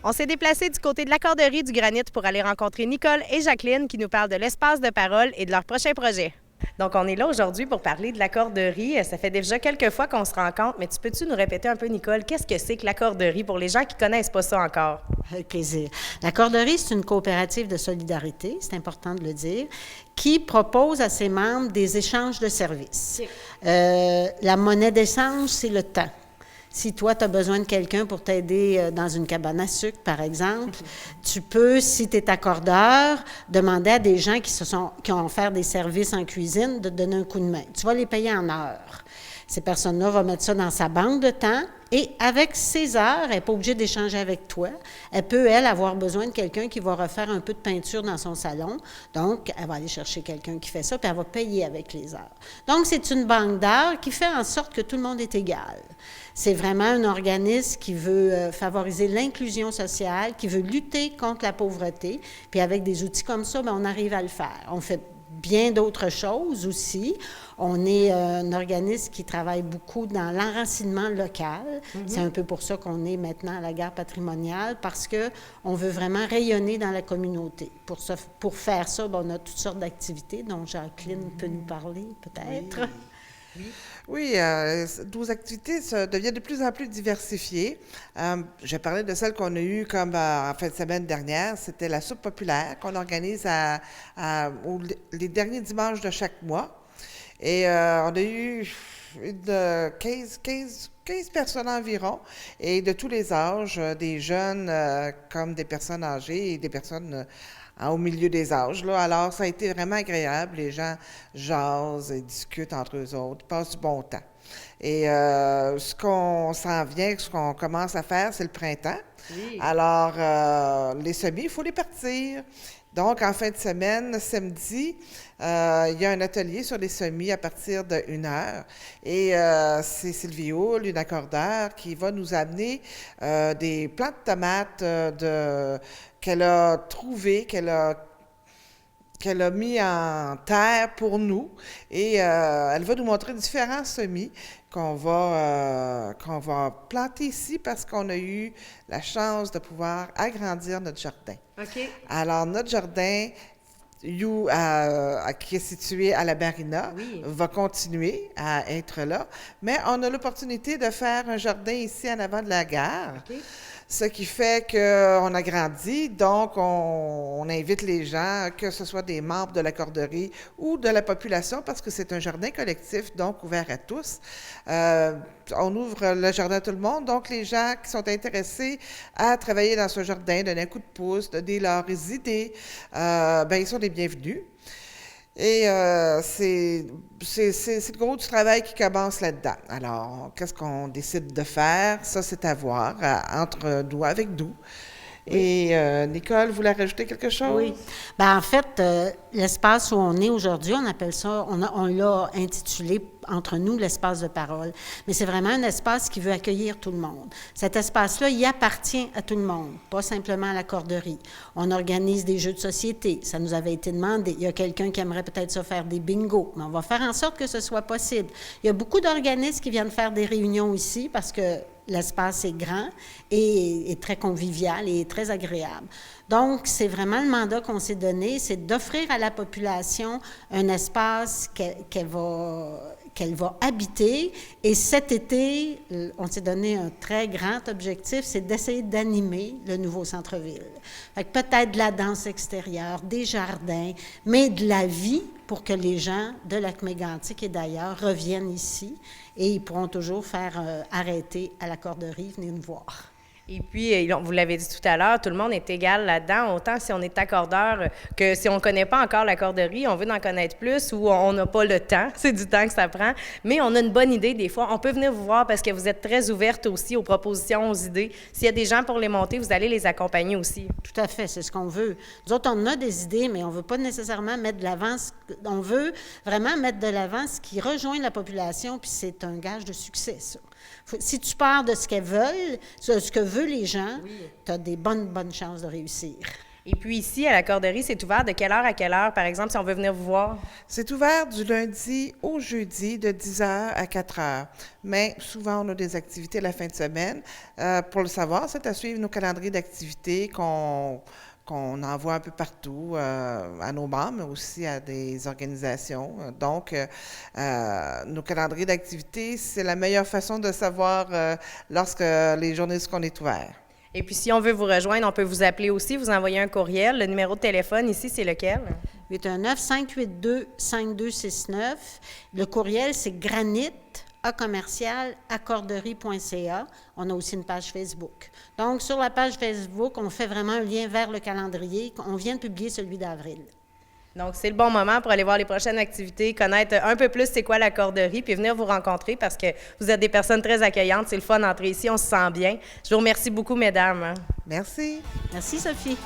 On s'est déplacé du côté de l'accorderie du Granit pour aller rencontrer Nicole et Jacqueline qui nous parlent de l'espace de parole et de leur prochain projet. Donc, on est là aujourd'hui pour parler de l'accorderie. Ça fait déjà quelques fois qu'on se rencontre, mais peux-tu nous répéter un peu, Nicole, qu'est-ce que c'est que l'accorderie pour les gens qui ne connaissent pas ça encore? Avec plaisir. L'accorderie, c'est une coopérative de solidarité, c'est important de le dire, qui propose à ses membres des échanges de services. La monnaie d'échange, c'est le temps. Si toi, tu as besoin de quelqu'un pour t'aider dans une cabane à sucre, par exemple, tu peux, si tu es accordeur, demander à des gens qui ont offert des services en cuisine de te donner un coup de main. Tu vas les payer en heures. Ces personnes-là vont mettre ça dans sa banque de temps et avec ces heures, elle n'est pas obligée d'échanger avec toi. Elle peut, avoir besoin de quelqu'un qui va refaire un peu de peinture dans son salon. Donc, elle va aller chercher quelqu'un qui fait ça, puis elle va payer avec les heures. Donc, c'est une banque d'heures qui fait en sorte que tout le monde est égal. C'est vraiment un organisme qui veut favoriser l'inclusion sociale, qui veut lutter contre la pauvreté. Puis avec des outils comme ça, bien, on arrive à le faire. On fait bien d'autres choses aussi. On est un organisme qui travaille beaucoup dans l'enracinement local. C'est un peu pour ça qu'on est maintenant à la Gare patrimoniale, parce qu'on veut vraiment rayonner dans la communauté. Pour faire ça, bien, on a toutes sortes d'activités dont Jacqueline peut nous parler, peut-être. Oui, 12 activités deviennent de plus en plus diversifiées. Je parlais de celle qu'on a eue comme en fin de semaine dernière. C'était la soupe populaire qu'on organise les derniers dimanches de chaque mois. Et on a eu 15 personnes environ, et de tous les âges, des jeunes comme des personnes âgées et des personnes au milieu des âges. Là. Alors, ça a été vraiment agréable. Les gens jasent et discutent entre eux autres, passent du bon temps. Et ce qu'on s'en vient, ce qu'on commence à faire, c'est le printemps. Oui. Alors, les semis, il faut les partir. Donc, en fin de semaine, samedi, il y a un atelier sur les semis à partir de 1h. Et c'est Sylvie Houle, une accordeur, qui va nous amener des plants de tomates qu'elle a trouvés, qu'elle a mis en terre pour nous. Et elle va nous montrer différents semis qu'on va planter ici parce qu'on a eu la chance de pouvoir agrandir notre jardin. OK. Alors, notre jardin, qui est situé à la Marina, va continuer à être là. Mais on a l'opportunité de faire un jardin ici en avant de la gare. Okay. Ce qui fait qu'on agrandit, donc on invite les gens, que ce soit des membres de l'accorderie ou de la population, parce que c'est un jardin collectif, donc ouvert à tous. On ouvre le jardin à tout le monde, donc les gens qui sont intéressés à travailler dans ce jardin, donner un coup de pouce, donner leurs idées, ils sont les bienvenus. Et c'est le gros du travail qui commence là-dedans. Alors, qu'est-ce qu'on décide de faire? Ça, c'est à voir entre nous, avec nous. Oui. Et Nicole, vous voulez rajouter quelque chose? Oui. Bien, en fait, l'espace où on est aujourd'hui, on appelle ça, on l'a intitulé entre nous l'espace de parole. Mais c'est vraiment un espace qui veut accueillir tout le monde. Cet espace-là, il appartient à tout le monde, pas simplement à l'accorderie. On organise des jeux de société. Ça nous avait été demandé. Il y a quelqu'un qui aimerait peut-être ça faire des bingos, mais on va faire en sorte que ce soit possible. Il y a beaucoup d'organismes qui viennent faire des réunions ici parce que l'espace est grand et très convivial et très agréable. Donc, c'est vraiment le mandat qu'on s'est donné, c'est d'offrir à la population un espace qu'elle va habiter. Et cet été, on s'est donné un très grand objectif, c'est d'essayer d'animer le nouveau centre-ville. Fait que peut-être de la danse extérieure, des jardins, mais de la vie pour que les gens de Lac-Mégantic et d'ailleurs reviennent ici et ils pourront toujours faire arrêter à l'accorderie, venir nous voir. Et puis, vous l'avez dit tout à l'heure, tout le monde est égal là-dedans, autant si on est accordeur que si on ne connaît pas encore l'accorderie, on veut en connaître plus ou on n'a pas le temps, c'est du temps que ça prend, mais on a une bonne idée des fois. On peut venir vous voir parce que vous êtes très ouverte aussi aux propositions, aux idées. S'il y a des gens pour les monter, vous allez les accompagner aussi. Tout à fait, c'est ce qu'on veut. Nous autres, on a des idées, mais on ne veut pas nécessairement mettre de l'avant, on veut vraiment mettre de l'avant ce qui rejoint la population, puis c'est un gage de succès, ça. Si tu pars de ce qu'elles veulent, ce que veulent les gens, tu as des bonnes chances de réussir. Et puis ici, à la Corderie, c'est ouvert de quelle heure à quelle heure, par exemple, si on veut venir vous voir? C'est ouvert du lundi au jeudi de 10 heures à 4 heures. Mais souvent, on a des activités la fin de semaine. Pour le savoir, c'est à suivre nos calendriers d'activités qu'on envoie un peu partout à nos membres, mais aussi à des organisations. Donc, nos calendriers d'activités, c'est la meilleure façon de savoir lorsque les journées qu'on est ouvert. Et puis, si on veut vous rejoindre, on peut vous appeler aussi, vous envoyer un courriel. Le numéro de téléphone ici, c'est lequel? 819-582-5269. Le courriel, c'est granit@accorderie.ca. On a aussi une page Facebook. Donc, sur la page Facebook, on fait vraiment un lien vers le calendrier. On vient de publier celui d'avril. Donc, c'est le bon moment pour aller voir les prochaines activités, connaître un peu plus c'est quoi la Corderie, puis venir vous rencontrer parce que vous êtes des personnes très accueillantes. C'est le fun d'entrer ici, on se sent bien. Je vous remercie beaucoup, mesdames. Merci. Merci, Sophie.